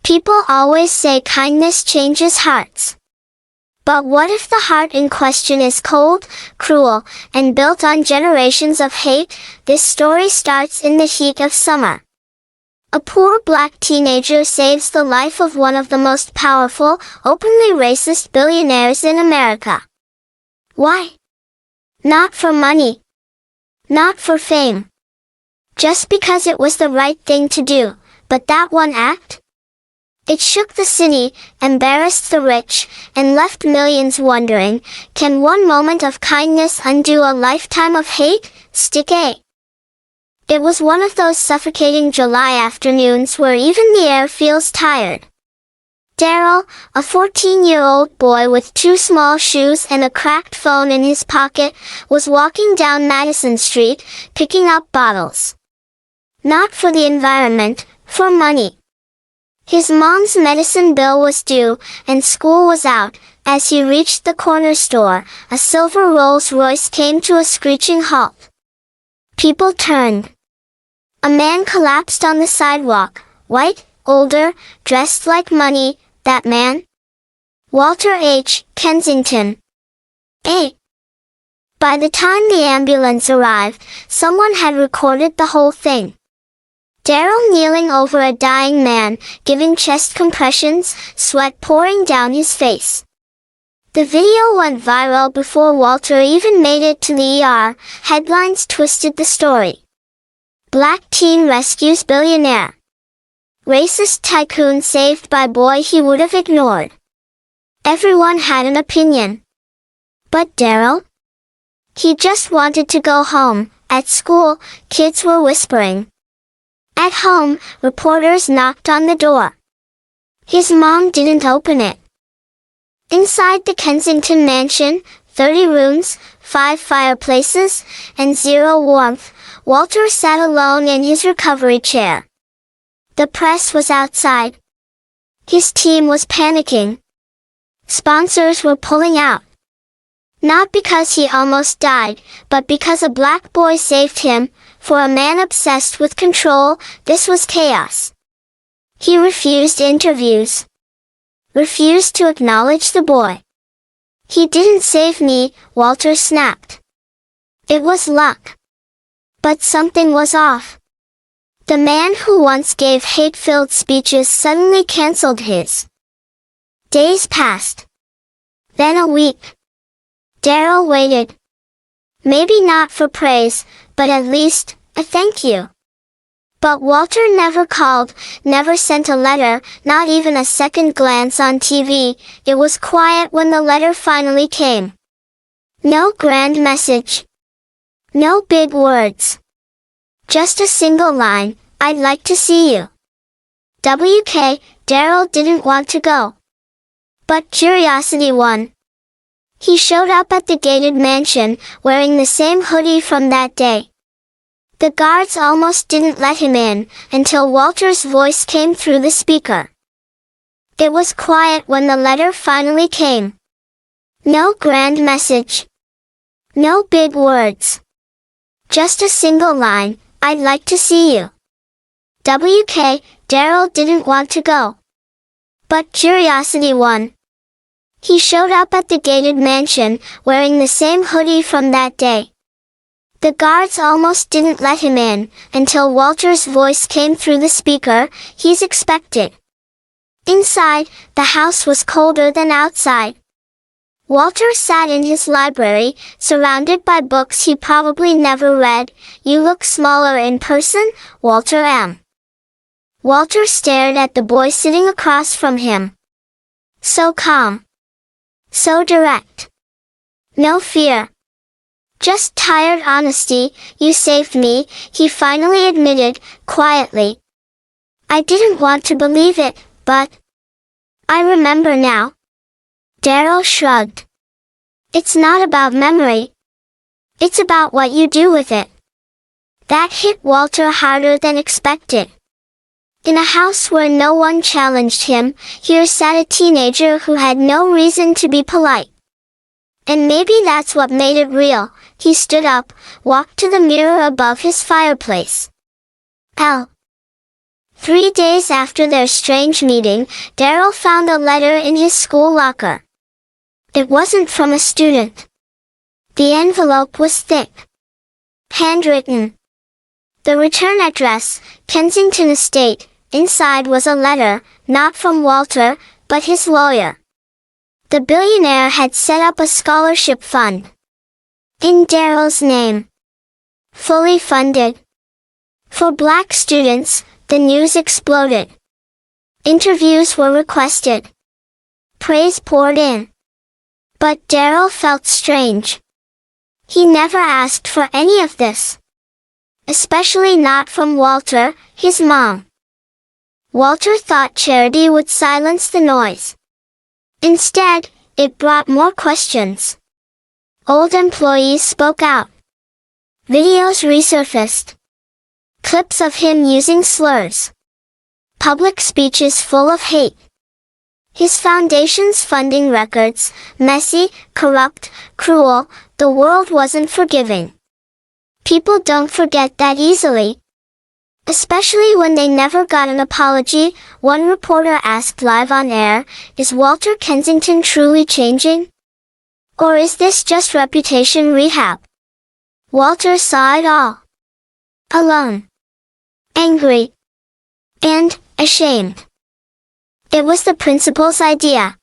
People always say kindness changes hearts. But what if the heart in question is cold, cruel, and built on generations of hate? This story starts in the heat of summer. A poor black teenager saves the life of one of the most powerful, openly racist billionaires in America. Why? Not for money. Not for fame. Just because it was the right thing to do. But that one act? It shook the city, embarrassed the rich, and left millions wondering, can one moment of kindness undo a lifetime of hate? Stick A. It was one of those suffocating July afternoons where even the air feels tired. Daryl, a 14-year-old boy with 2 small shoes and a cracked phone in his pocket, was walking down Madison Street, picking up bottles. Not for the environment, for money. His mom's medicine bill was due, and school was out. As he reached the corner store, a silver Rolls-Royce came to a screeching halt. People turned. A man collapsed on the sidewalk, white, older, dressed like money. That man? Walter H. Kensington. A. By the time the ambulance arrived, someone had recorded the whole thing. Daryl kneeling over a dying man, giving chest compressions, sweat pouring down his face. The video went viral before Walter even made it to the ER. Headlines twisted the story. Black teen rescues billionaire. Racist tycoon saved by boy he would have ignored. Everyone had an opinion. But Daryl? He just wanted to go home. At school, kids were whispering. At home, reporters knocked on the door. His mom didn't open it. Inside the Kensington mansion, 30 rooms, 5 fireplaces, and 0 warmth, Walter sat alone in his recovery chair. The press was outside. His team was panicking. Sponsors were pulling out. Not because he almost died, but because a black boy saved him. For a man obsessed with control, this was chaos. He refused interviews. Refused to acknowledge the boy. He didn't save me, Walter snapped. It was luck. But something was off. The man who once gave hate-filled speeches suddenly canceled his. Days passed. Then a week. Daryl waited. Maybe not for praise, but at least a thank you. But Walter never called, never sent a letter, not even a second glance on TV. It was quiet when the letter finally came. No grand message. No big words. Just a single line, I'd like to see you. WK, Daryl didn't want to go. But curiosity won. He showed up at the gated mansion, wearing the same hoodie from that day. The guards almost didn't let him in, until Walter's voice came through the speaker. It was quiet when the letter finally came. No grand message. No big words. Just a single line, I'd like to see you. WK, Daryl didn't want to go. But curiosity won. He showed up at the gated mansion, wearing the same hoodie from that day. The guards almost didn't let him in, until Walter's voice came through the speaker, he's expected. Inside, the house was colder than outside. Walter sat in his library, surrounded by books he probably never read. You look smaller in person, Walter M. Walter stared at the boy sitting across from him. So calm. So direct. No fear. Just tired honesty. You saved me, he finally admitted, quietly. I didn't want to believe it, but I remember now. Daryl shrugged. It's not about memory. It's about what you do with it. That hit Walter harder than expected. In a house where no one challenged him, here sat a teenager who had no reason to be polite. And maybe that's what made it real. He stood up, walked to the mirror above his fireplace. 3 days after their strange meeting, Daryl found a letter in his school locker. It wasn't from a student. The envelope was thick. Handwritten. The return address, Kensington Estate. Inside was a letter, not from Walter, but his lawyer. The billionaire had set up a scholarship fund. In Daryl's name. Fully funded. For black students, the news exploded. Interviews were requested. Praise poured in. But Daryl felt strange. He never asked for any of this. Especially not from Walter, his mom. Walter thought charity would silence the noise. Instead, it brought more questions. Old employees spoke out. Videos resurfaced. Clips of him using slurs. Public speeches full of hate. His foundation's funding records, messy, corrupt, cruel. The world wasn't forgiving. People don't forget that easily. Especially when they never got an apology. One reporter asked live on air, "Is Walter Kensington truly changing? Or is this just reputation rehab?" Walter saw it all. Alone. Angry. And ashamed. It was the principal's idea.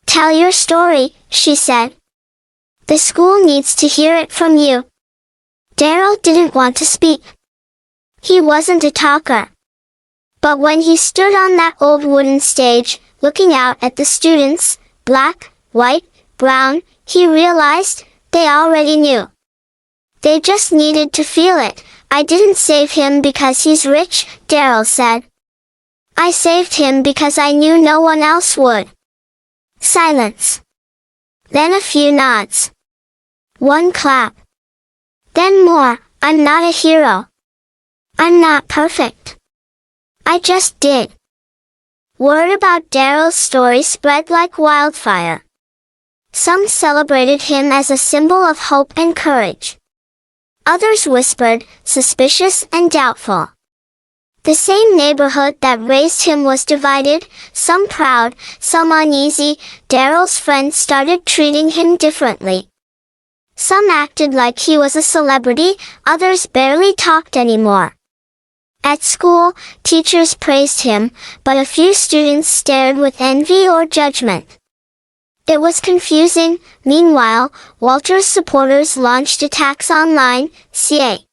"Tell your story," she said. "The school needs to hear it from you." Daryl didn't want to speak. He wasn't a talker. But when he stood on that old wooden stage, looking out at the students, black, white, brown, he realized they already knew. They just needed to feel it. "I didn't save him because he's rich," Daryl said. "I saved him because I knew no one else would." Silence. Then a few nods. One clap. Then more. "I'm not a hero. I'm not perfect. I just did." Word about Daryl's story spread like wildfire. Some celebrated him as a symbol of hope and courage. Others whispered, suspicious and doubtful. The same neighborhood that raised him was divided, some proud, some uneasy. Daryl's friends started treating him differently. Some acted like he was a celebrity, others barely talked anymore. At school, teachers praised him, but a few students stared with envy or judgment. It was confusing. Meanwhile, Walter's supporters launched attacks online, ca.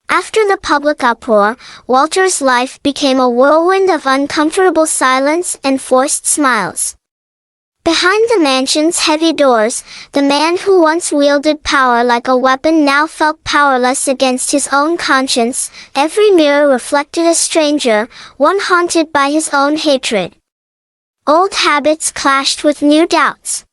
After the public uproar, Walter's life became a whirlwind of uncomfortable silence and forced smiles. Behind the mansion's heavy doors, the man who once wielded power like a weapon now felt powerless against his own conscience. Every mirror reflected a stranger, one haunted by his own hatred. Old habits clashed with new doubts.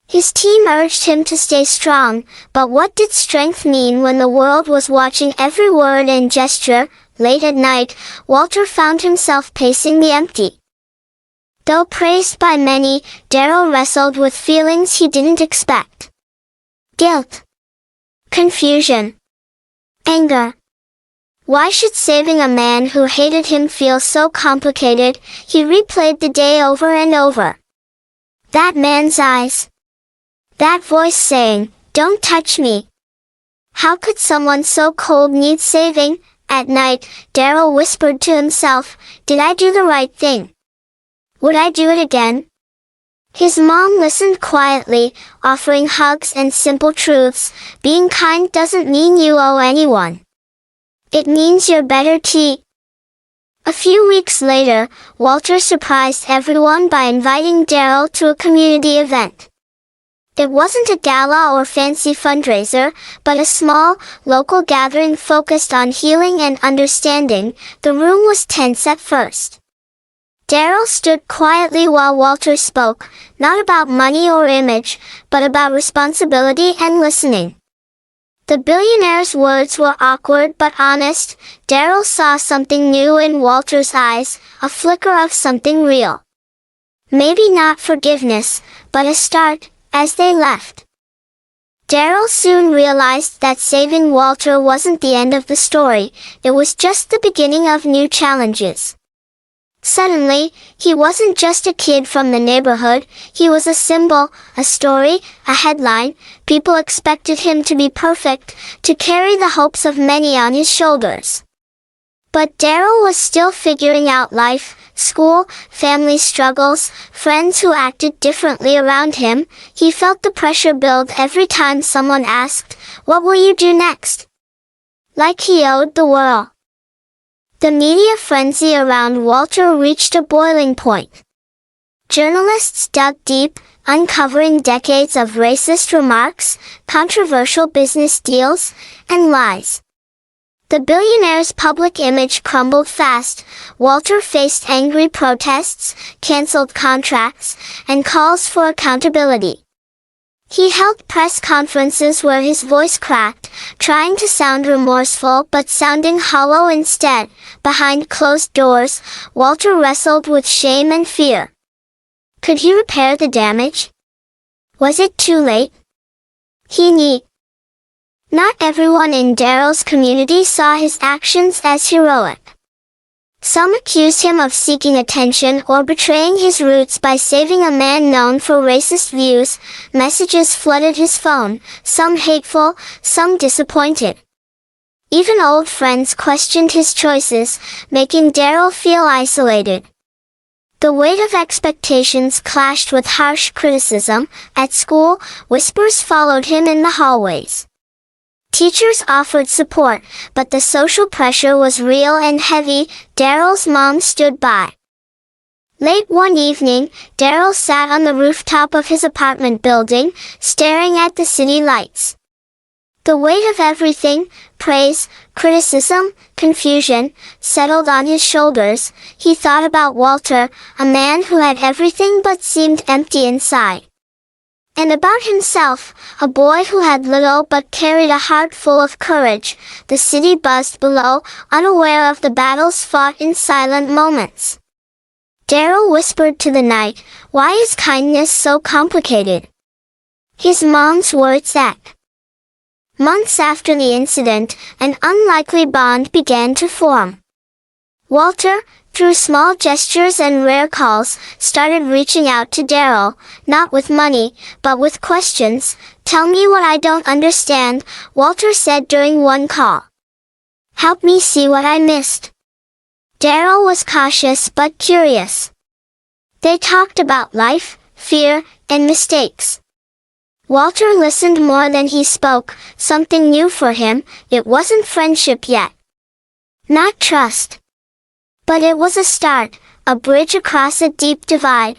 His team urged him to stay strong, but what did strength mean when the world was watching every word and gesture? Late at night, Walter found himself pacing the empty. Though praised by many, Daryl wrestled with feelings he didn't expect. Guilt. Confusion. Anger. Why should saving a man who hated him feel so complicated? He replayed the day over and over. That man's eyes. That voice saying, "Don't touch me." How could someone so cold need saving? At night, Daryl whispered to himself, "Did I do the right thing? Would I do it again?" His mom listened quietly, offering hugs and simple truths. Being kind doesn't mean you owe anyone. It means you're better t. A few weeks later, Walter surprised everyone by inviting Daryl to a community event. It wasn't a gala or fancy fundraiser, but a small, local gathering focused on healing and understanding. The room was tense at first. Daryl stood quietly while Walter spoke, not about money or image, but about responsibility and listening. The billionaire's words were awkward but honest. Daryl saw something new in Walter's eyes, a flicker of something real. Maybe not forgiveness, but a start. As they left, Daryl soon realized that saving Walter wasn't the end of the story, it was just the beginning of new challenges. Suddenly, he wasn't just a kid from the neighborhood, he was a symbol, a story, a headline. People expected him to be perfect, to carry the hopes of many on his shoulders. But Daryl was still figuring out life, school, family struggles, friends who acted differently around him. He felt the pressure build every time someone asked, "What will you do next?" Like he owed the world. The media frenzy around Walter reached a boiling point. Journalists dug deep, uncovering decades of racist remarks, controversial business deals, and lies. The billionaire's public image crumbled fast. Walter faced angry protests, canceled contracts, and calls for accountability. He held press conferences where his voice cracked, trying to sound remorseful but sounding hollow instead. Behind closed doors, Walter wrestled with shame and fear. Could he repair the damage? Was it too late? He knew. Not everyone in Daryl's community saw his actions as heroic. Some accused him of seeking attention or betraying his roots by saving a man known for racist views. Messages flooded his phone, some hateful, some disappointed. Even old friends questioned his choices, making Daryl feel isolated. The weight of expectations clashed with harsh criticism. At school, whispers followed him in the hallways. Teachers offered support, but the social pressure was real and heavy. Daryl's mom stood by. Late one evening, Daryl sat on the rooftop of his apartment building, staring at the city lights. The weight of everything, praise, criticism, confusion, settled on his shoulders. He thought about Walter, a man who had everything but seemed empty inside. And about himself, a boy who had little but carried a heart full of courage. The city buzzed below, unaware of the battles fought in silent moments. Daryl whispered to the night, "Why is kindness so complicated?" His mom's words echoed. Months after the incident, an unlikely bond began to form. Walter, through small gestures and rare calls, started reaching out to Daryl, not with money, but with questions. "Tell me what I don't understand," Walter said during one call. "Help me see what I missed." Daryl was cautious but curious. They talked about life, fear, and mistakes. Walter listened more than he spoke, something new for him. It wasn't friendship yet. Not trust. But it was a start, a bridge across a deep divide.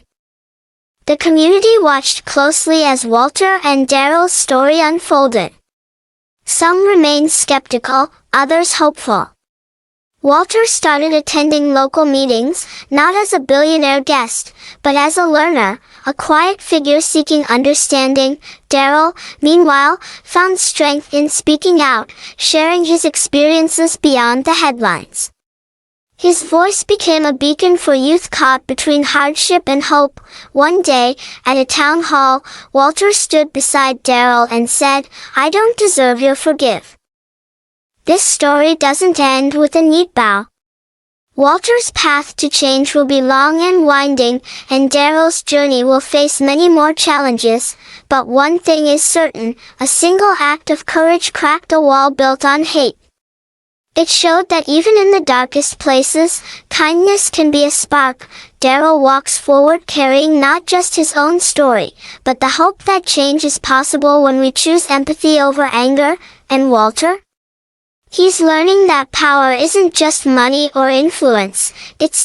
The community watched closely as Walter and Daryl's story unfolded. Some remained skeptical, others hopeful. Walter started attending local meetings, not as a billionaire guest, but as a learner, a quiet figure seeking understanding. Daryl, meanwhile, found strength in speaking out, sharing his experiences beyond the headlines. His voice became a beacon for youth caught between hardship and hope. One day, at a town hall, Walter stood beside Daryl and said, "I don't deserve your forgive." This story doesn't end with a neat bow. Walter's path to change will be long and winding, and Daryl's journey will face many more challenges. But one thing is certain, a single act of courage cracked a wall built on hate. It showed that even in the darkest places, kindness can be a spark. Daryl walks forward carrying not just his own story, but the hope that change is possible when we choose empathy over anger. And Walter? He's learning that power isn't just money or influence, it's